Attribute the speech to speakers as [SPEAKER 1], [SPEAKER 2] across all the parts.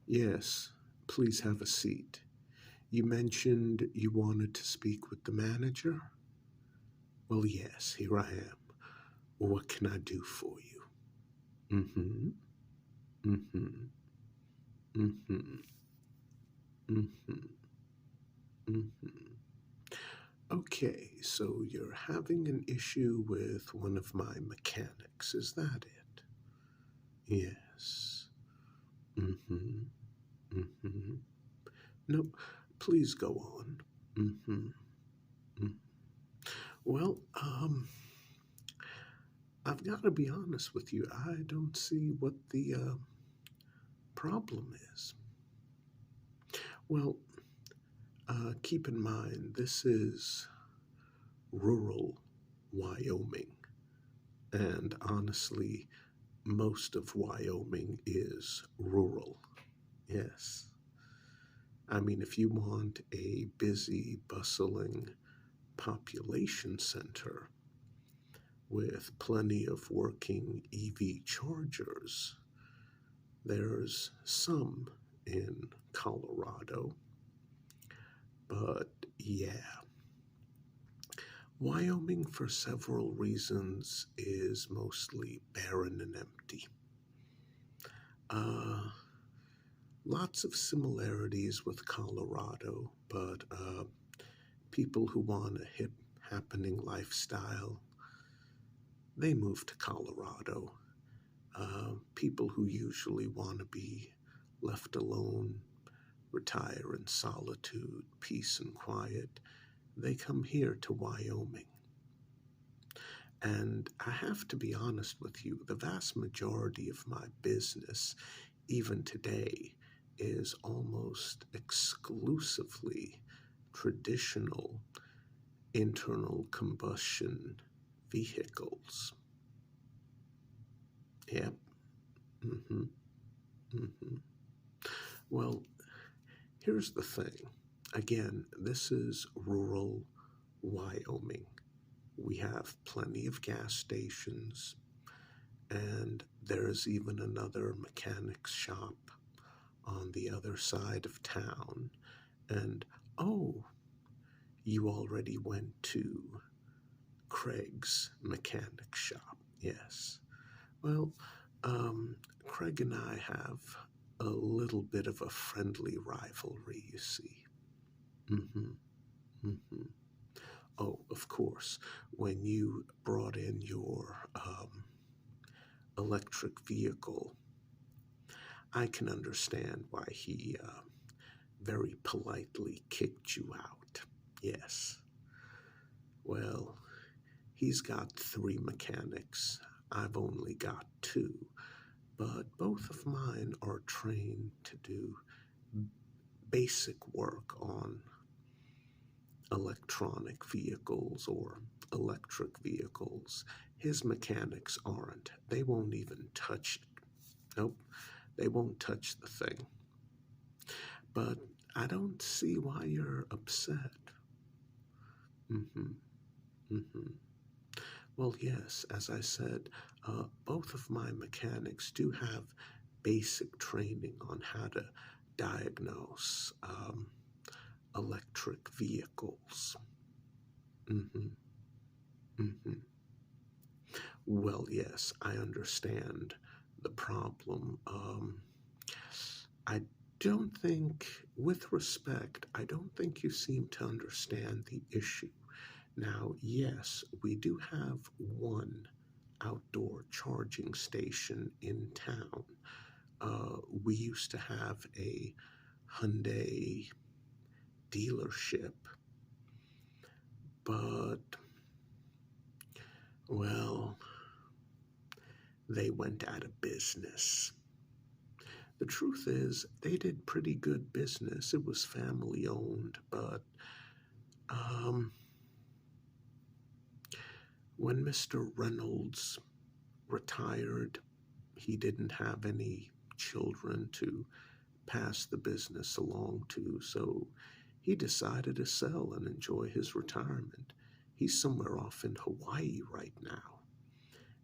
[SPEAKER 1] Yes, please have a seat. You mentioned you wanted to speak with the manager? Well, yes, here I am. What can I do for you? Mm-hmm. Mm-hmm. Mm-hmm. Mm-hmm. Mm-hmm. Okay, so you're having an issue with one of my mechanics, is that it? Yes. Mm-hmm. Mm-hmm. No, please go on. Mm-hmm. Mm. Well, I've got to be honest with you. I don't see what the problem is. Well, keep in mind, this is rural Wyoming. And honestly, most of Wyoming is rural. Yes. I mean, if you want a busy, bustling population center with plenty of working EV chargers, there's some in Colorado. But yeah, Wyoming, for several reasons, is mostly barren and empty. Uh, Lots of similarities with Colorado, but people who want a hip, happening lifestyle, they move to Colorado. People who usually want to be left alone, retire in solitude, peace, and quiet, they come here to Wyoming. And I have to be honest with you, the vast majority of my business, even today, is almost exclusively traditional internal combustion vehicles. Yep. Mm-hmm. Mm-hmm. Well, here's the thing. Again, this is rural Wyoming. We have plenty of gas stations, and there's even another mechanic's shop on the other side of town. And oh, you already went to Craig's mechanic shop. Yes. Well, Craig and I have a little bit of a friendly rivalry, you see. Mm-hmm. Mm-hmm. Oh, of course, when you brought in your electric vehicle, I can understand why he very politely kicked you out. Yes. Well, he's got three mechanics. I've only got two, but both of mine are trained to do basic work on electronic vehicles or electric vehicles. His mechanics aren't. They won't even touch it. Nope, they won't touch the thing. But I don't see why you're upset. Mm-hmm. Mm-hmm. Well, yes, as I said, both of my mechanics do have basic training on how to diagnose electric vehicles. Mm-hmm. Mm-hmm. Well, yes, I understand the problem. I don't think, with respect, I don't think you seem to understand the issue. Now, yes, we do have one outdoor charging station in town. We used to have a Hyundai dealership, but, well, they went out of business. The truth is, they did pretty good business. It was family owned, but um, when Mr. Reynolds retired, he didn't have any children to pass the business along to, so he decided to sell and enjoy his retirement. He's somewhere off in Hawaii right now.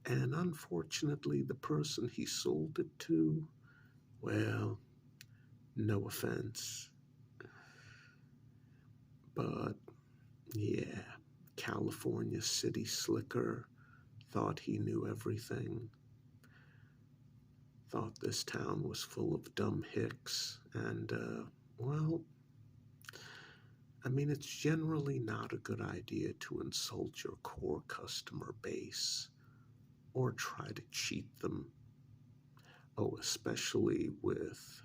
[SPEAKER 1] And unfortunately, the person he sold it to, well, No offense. But yeah, California City Slicker thought he knew everything, thought this town was full of dumb hicks, and, well, I mean, it's generally not a good idea to insult your core customer base or try to cheat them. Oh, especially with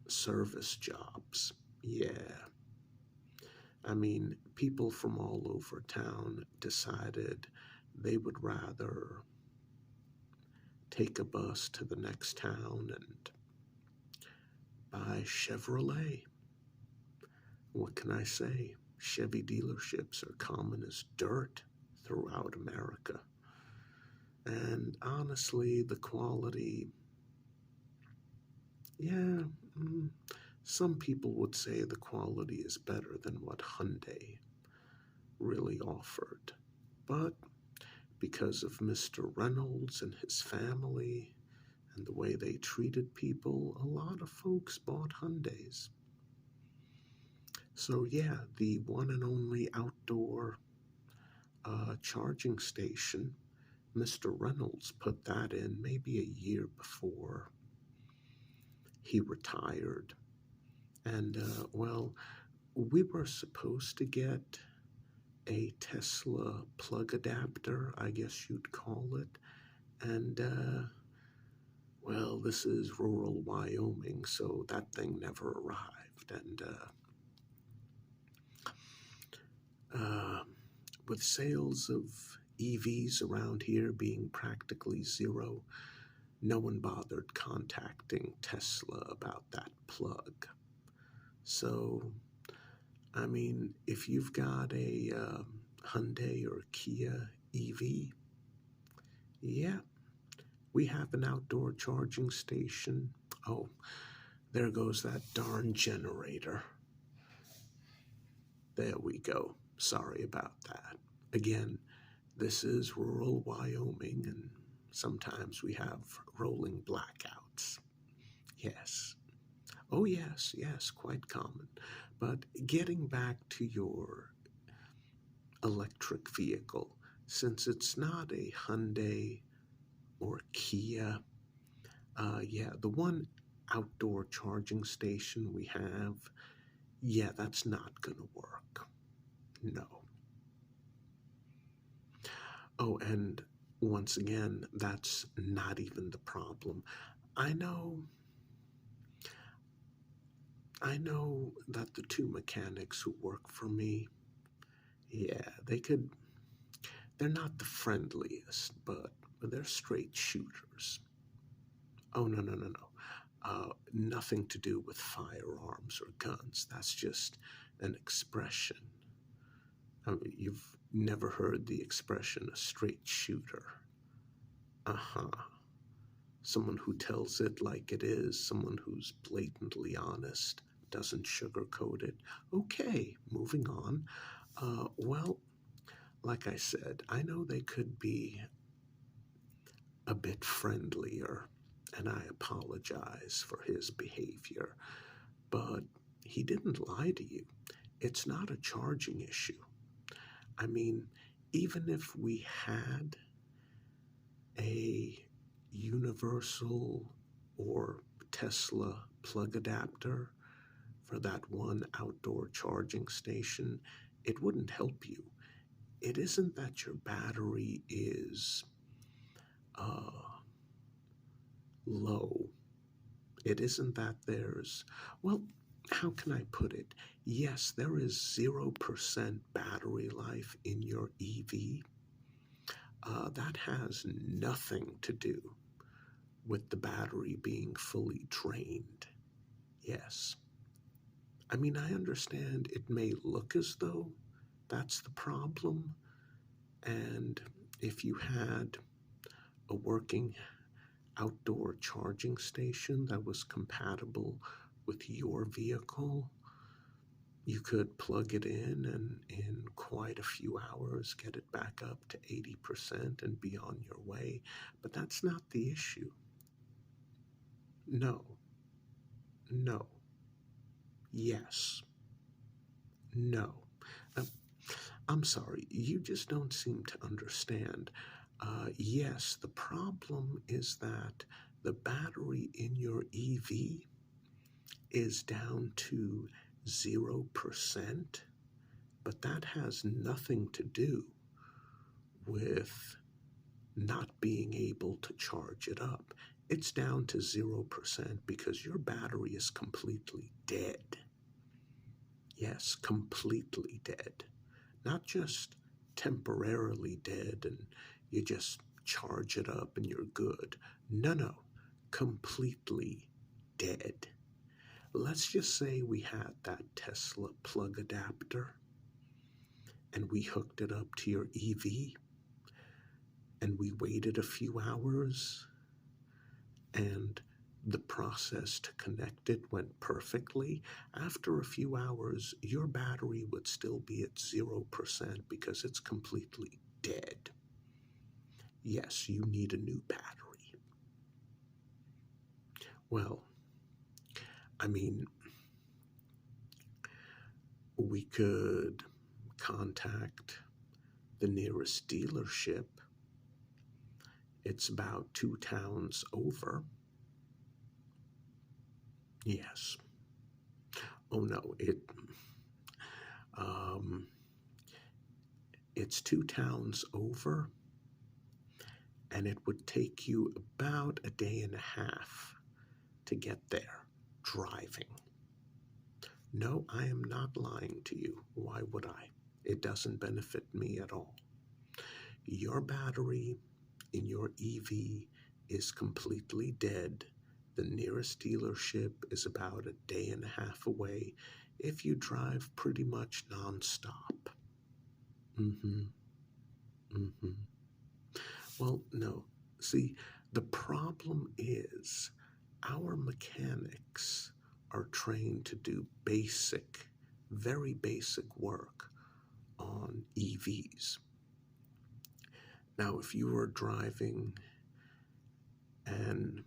[SPEAKER 1] service jobs. Yeah. I mean, people from all over town decided they would rather take a bus to the next town and buy Chevrolet. What can I say? Chevy dealerships are common as dirt throughout America. And honestly, the quality, yeah, some people would say the quality is better than what Hyundai really offered. But because of Mr. Reynolds and his family and the way they treated people, a lot of folks bought Hyundais. So, yeah, the one and only outdoor charging station, Mr. Reynolds put that in maybe a year before he retired. And, well, we were supposed to get a Tesla plug adapter, I guess you'd call it. And, well, this is rural Wyoming, so that thing never arrived. And with sales of EVs around here being practically zero, no one bothered contacting Tesla about that plug. So, I mean, if you've got a Hyundai or Kia EV, yeah, we have an outdoor charging station. Oh, there goes that darn generator. There we go. Sorry about that. Again, this is rural Wyoming, and sometimes we have rolling blackouts. Yes. Oh, yes, yes, quite common. But getting back to your electric vehicle, since it's not a Hyundai or Kia, yeah, the one outdoor charging station we have, yeah, that's not going to work. No. Oh, and once again, that's not even the problem. I know that the two mechanics who work for me, yeah, they're not the friendliest, but they're straight shooters. Oh, no, no, no, no. Nothing to do with firearms or guns. That's just an expression. I mean, you've never heard the expression a straight shooter. Uh-huh. Someone who tells it like it is, someone who's blatantly honest, doesn't sugarcoat it. Okay, moving on. Well, like I said, I know they could be a bit friendlier, and I apologize for his behavior, but he didn't lie to you. It's not a charging issue. I mean, even if we had a universal or Tesla plug adapter for that one outdoor charging station, it wouldn't help you. It isn't that your battery is low. It isn't that there's, well, how can I put it? Yes, there is 0% battery life in your EV. That has nothing to do with the battery being fully drained. Yes. I mean, I understand it may look as though that's the problem. And if you had a working outdoor charging station that was compatible with your vehicle, you could plug it in and in quite a few hours get it back up to 80% and be on your way. But that's not the issue. No. No. Yes. No. Uh, I'm sorry, you just don't seem to understand. Yes, the problem is that the battery in your EV is down to 0%, but that has nothing to do with not being able to charge it up. It's down to 0% because your battery is completely dead. Yes, completely dead. Not just temporarily dead and you just charge it up and you're good. No, no, completely dead. Let's just say we had that Tesla plug adapter and we hooked it up to your EV and we waited a few hours and the process to connect it went perfectly. After a few hours, your battery would still be at 0% because it's completely dead. Yes, you need a new battery. Well, I mean, we could contact the nearest dealership. It's about 2 towns over. Yes. Oh no, um, it's 2 towns over, and it would take you about a day and a half to get there driving. No, I am not lying to you. Why would I? It doesn't benefit me at all. Your battery in your EV is completely dead. The nearest dealership is about a day and a half away if you drive pretty much nonstop. Mm-hmm. Mm-hmm. Well, no. See, the problem is our mechanics are trained to do basic, very basic work on EVs. Now, if you are driving an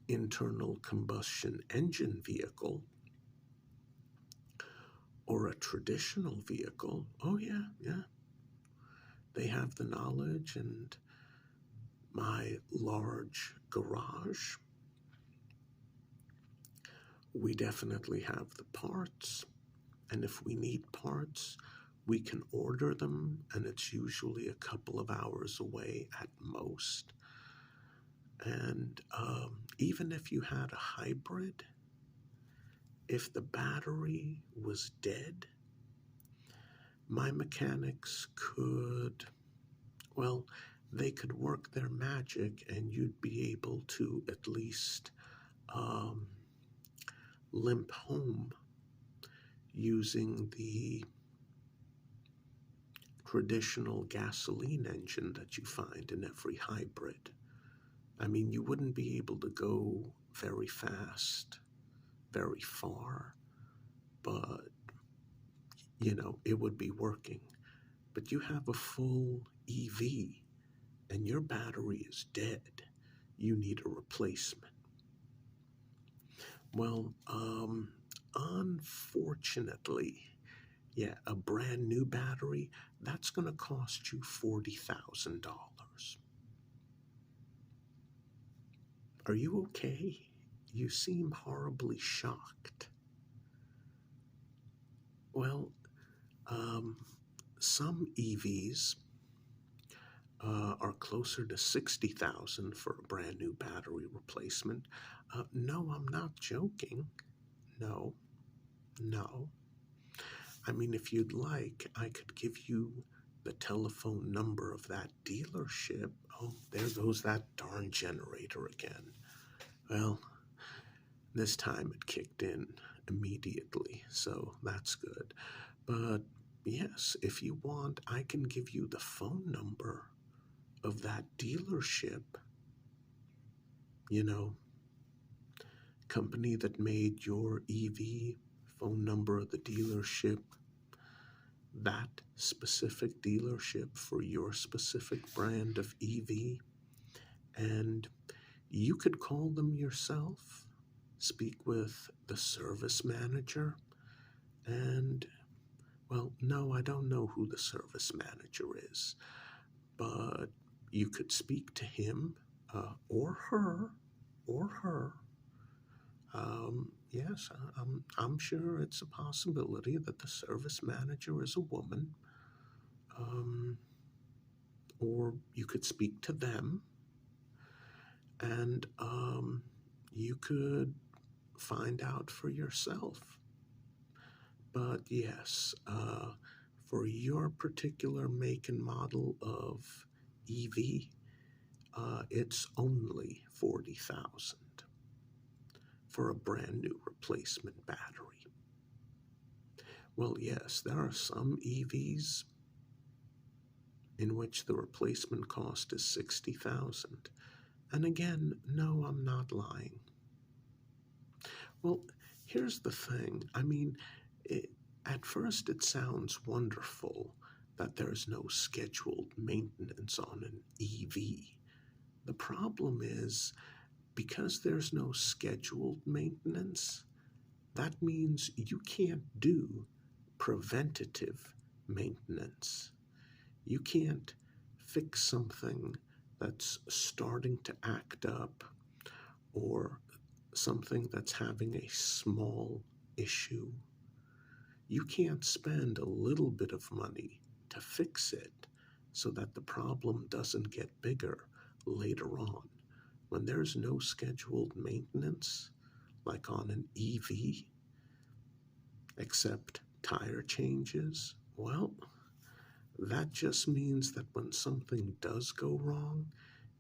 [SPEAKER 1] internal combustion engine vehicle or a traditional vehicle, oh yeah, they have the knowledge, and my large garage, we definitely have the parts, and if we need parts, we can order them, and it's usually a couple of hours away at most. And even if you had a hybrid, if the battery was dead, my mechanics could, well, they could work their magic and you'd be able to at least limp home using the traditional gasoline engine that you find in every hybrid. I mean, you wouldn't be able to go very fast, very far, but, it would be working. But you have a full EV and your battery is dead. You need a replacement. Well, unfortunately, yeah, a brand new battery, that's going to cost you $40,000. Are you okay? You seem horribly shocked. Well, some EVs are closer to $60,000 for a brand new battery replacement. No, I'm not joking. No. I mean, if you'd like, I could give you the telephone number of that dealership. Oh, there goes that darn generator again. Well, this time it kicked in immediately, so that's good. But yes, if you want, I can give you the phone number of that dealership. Company that made your EV, phone number of the dealership, that specific dealership for your specific brand of EV, and you could call them yourself speak with the service manager. And, well, no, I don't know who the service manager is, but you could speak to him or her, or her. Yes, I'm sure it's a possibility that the service manager is a woman. Um, or you could speak to them, and you could find out for yourself. But yes, for your particular make and model of EV, it's only 40,000 for a brand new replacement battery. Well, yes, there are some EVs in which the replacement cost is 60,000. And again, no, I'm not lying. Well, here's the thing. I mean, at first it sounds wonderful that there's no scheduled maintenance on an EV. The problem is, because there's no scheduled maintenance, that means you can't do preventative maintenance. You can't fix something that's starting to act up, or something that's having a small issue. You can't spend a little bit of money to fix it so that the problem doesn't get bigger later on. When there's no scheduled maintenance, like on an EV, except tire changes, well, that just means that when something does go wrong,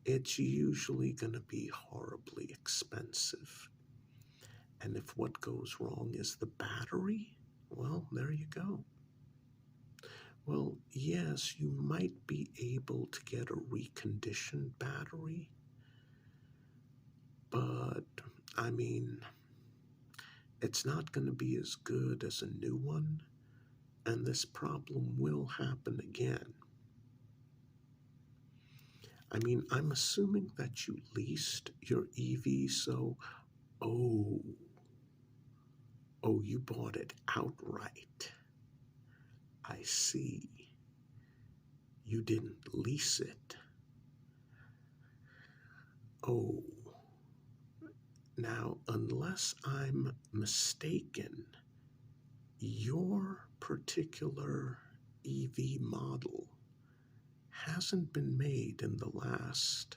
[SPEAKER 1] it's usually going to be horribly expensive. And if what goes wrong is the battery, well, there you go. Well, yes, you might be able to get a reconditioned battery, but, I mean, it's not going to be as good as a new one, and this problem will happen again. I mean, I'm assuming that you leased your EV, so, oh, you bought it outright. I see. You didn't lease it. Oh, now, unless I'm mistaken, your particular EV model hasn't been made in the last,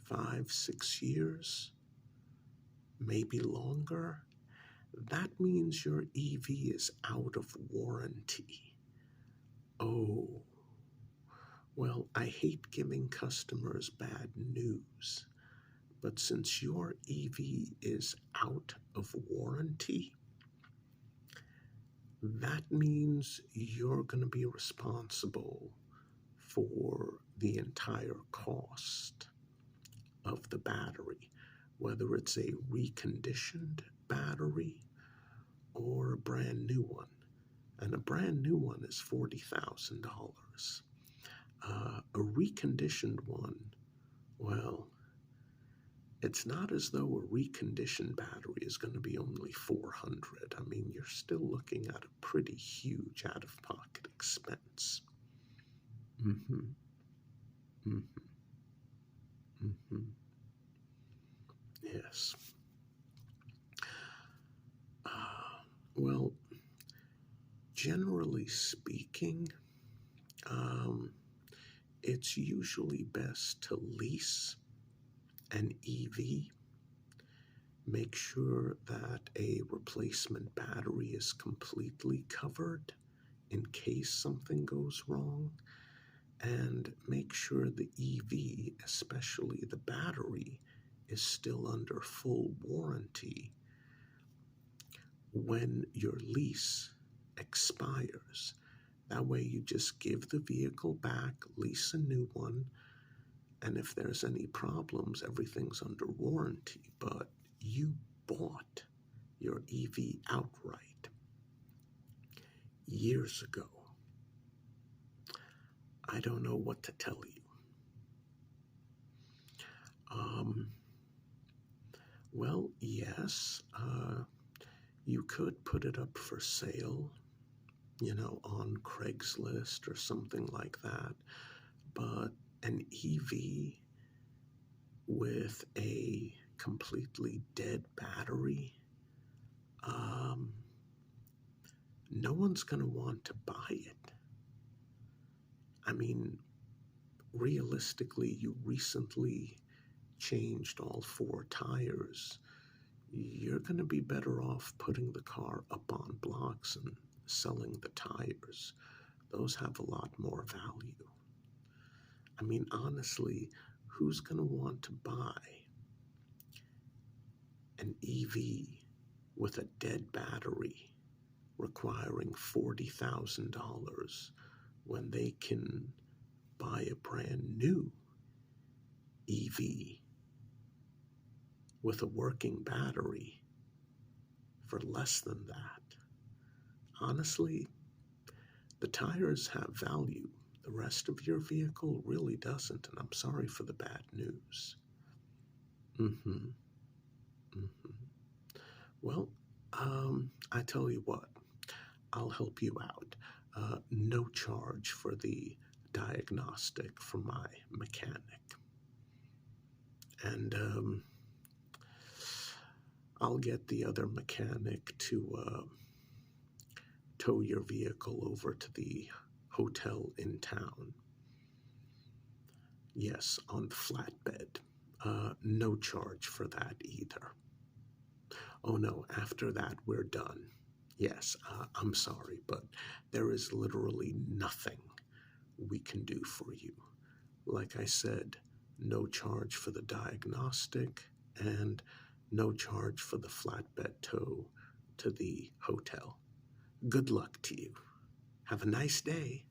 [SPEAKER 1] 5, 6 years? Maybe longer? That means your EV is out of warranty. Oh, well, I hate giving customers bad news, but since your EV is out of warranty, that means you're going to be responsible for the entire cost of the battery, whether it's a reconditioned battery or a brand new one. And a brand new one is $40,000. A reconditioned one, well, it's not as though a reconditioned battery is going to be only $400. I mean, you're still looking at a pretty huge out-of-pocket expense. Mm-hmm. Mm-hmm. Mm-hmm. Yes. Well, generally speaking, it's usually best to lease an EV. Make sure that a replacement battery is completely covered in case something goes wrong, and make sure the EV, especially the battery, is still under full warranty when your lease expires. That way you just give the vehicle back, lease a new one, and if there's any problems, everything's under warranty. But you bought your EV outright years ago. I don't know what to tell you. Well, yes, you could put it up for sale, on Craigslist or something like that. But an EV with a completely dead battery, um, no one's going to want to buy it. I mean, realistically, you recently changed all four tires. You're going to be better off putting the car up on blocks and selling the tires. Those have a lot more value. I mean, honestly, who's going to want to buy an EV with a dead battery requiring $40,000 when they can buy a brand new EV with a working battery for less than that? Honestly, the tires have value. The rest of your vehicle really doesn't, and I'm sorry for the bad news. Mm-hmm. Mm-hmm. Well, I tell you what, I'll help you out. No charge for the diagnostic from my mechanic. And I'll get the other mechanic to tow your vehicle over to the hotel in town. Yes, on flatbed. No charge for that either. Oh no, after that we're done. Yes, I'm sorry, but there is literally nothing we can do for you. Like I said, no charge for the diagnostic and no charge for the flatbed tow to the hotel. Good luck to you. Have a nice day.